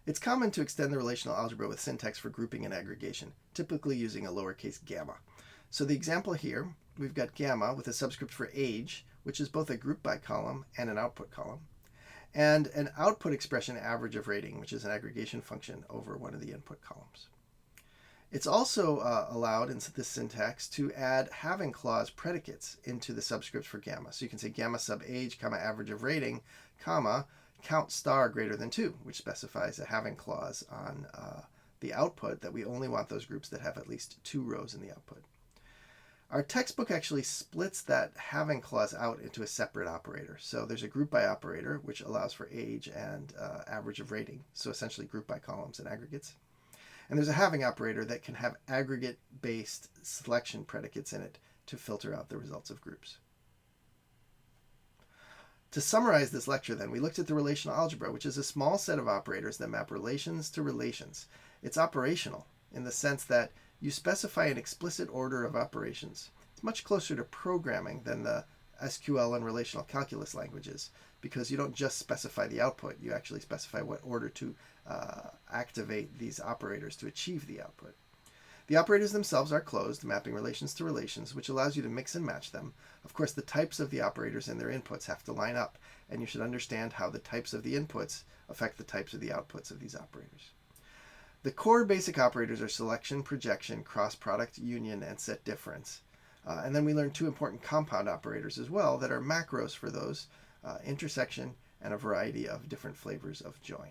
It's common to extend the relational algebra with syntax for grouping and aggregation, typically using a lowercase gamma. So the example here, we've got gamma with a subscript for age, which is both a GroupBy column and an output column, and an output expression average of rating, which is an aggregation function over one of the input columns. It's also allowed in this syntax to add having clause predicates into the subscripts for gamma. So you can say gamma sub age, comma average of rating, comma count star greater than 2, which specifies a having clause on the output that we only want those groups that have at least 2 rows in the output. Our textbook actually splits that having clause out into a separate operator. So there's a GroupBy operator, which allows for age and average of rating, so essentially GroupBy columns and aggregates. And there's a having operator that can have aggregate-based selection predicates in it to filter out the results of groups. To summarize this lecture then, we looked at the relational algebra, which is a small set of operators that map relations to relations. It's operational in the sense that you specify an explicit order of operations. It's much closer to programming than the SQL and relational calculus languages, because you don't just specify the output, you actually specify what order to activate these operators to achieve the output. The operators themselves are closed, mapping relations to relations, which allows you to mix and match them. Of course, the types of the operators and their inputs have to line up, and you should understand how the types of the inputs affect the types of the outputs of these operators. The core basic operators are selection, projection, cross product, union, and set difference. And then we learned 2 important compound operators as well that are macros for those, intersection and a variety of different flavors of join.